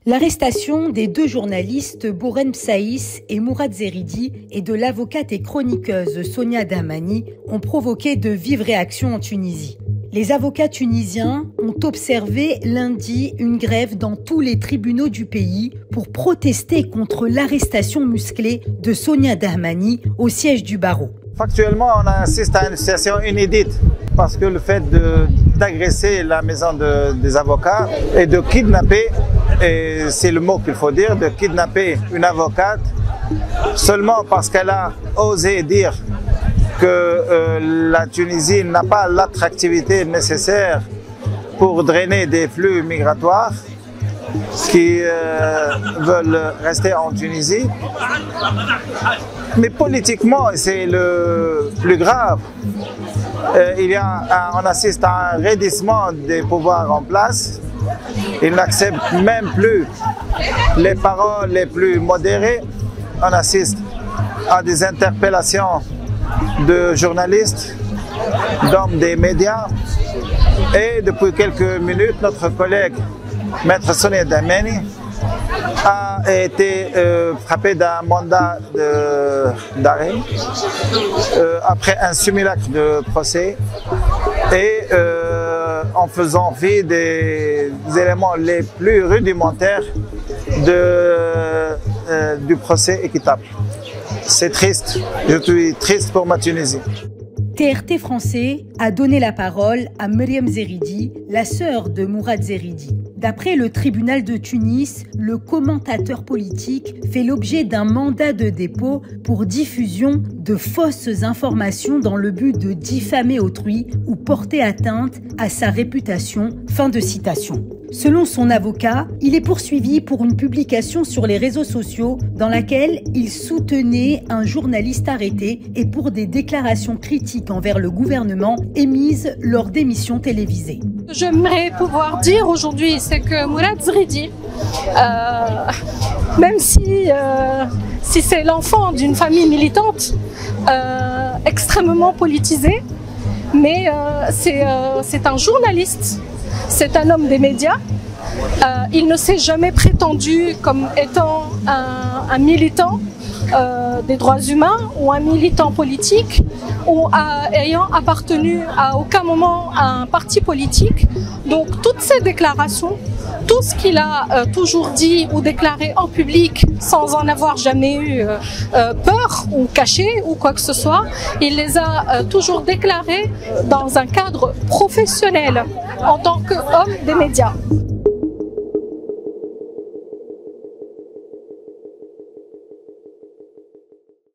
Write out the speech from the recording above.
L'arrestation des deux journalistes Borhene Saïss et Mourad Zeridi et de l'avocate et chroniqueuse Sonia Dahmani ont provoqué de vives réactions en Tunisie. Les avocats tunisiens ont observé lundi une grève dans tous les tribunaux du pays pour protester contre l'arrestation musclée de Sonia Dahmani au siège du barreau. Factuellement, on assiste à une situation inédite parce que le fait d'agresser la maison des avocats et de kidnapper, et c'est le mot qu'il faut dire, de kidnapper une avocate seulement parce qu'elle a osé dire que la Tunisie n'a pas l'attractivité nécessaire pour drainer des flux migratoires qui veulent rester en Tunisie. Mais politiquement, c'est le plus grave. On assiste à un raidissement des pouvoirs en place. Ils n'acceptent même plus les paroles les plus modérées. On assiste à des interpellations de journalistes, d'hommes des médias. Et depuis quelques minutes, notre collègue, Maître Sonia Dahmani, a été frappé d'un mandat d'arrêt après un simulacre de procès et en faisant fi des éléments les plus rudimentaires du procès équitable. C'est triste, je suis triste pour ma Tunisie. TRT français a donné la parole à Mariam Zeridi, la sœur de Mourad Zeridi. D'après le tribunal de Tunis, le commentateur politique fait l'objet d'un mandat de dépôt pour diffusion de fausses informations dans le but de diffamer autrui ou porter atteinte à sa réputation. Fin de citation. Selon son avocat, il est poursuivi pour une publication sur les réseaux sociaux dans laquelle il soutenait un journaliste arrêté et pour des déclarations critiques envers le gouvernement émises lors d'émissions télévisées. J'aimerais pouvoir dire aujourd'hui, c'est que Mourad Zeridi, même si c'est l'enfant d'une famille militante extrêmement politisée, mais c'est un journaliste. C'est un homme des médias. Il ne s'est jamais prétendu comme étant un militant des droits humains ou un militant politique ou ayant appartenu à aucun moment à un parti politique. Donc toutes ces déclarations, tout ce qu'il a toujours dit ou déclaré en public sans en avoir jamais eu peur ou caché ou quoi que ce soit, il les a toujours déclarés dans un cadre professionnel en tant qu'homme des médias.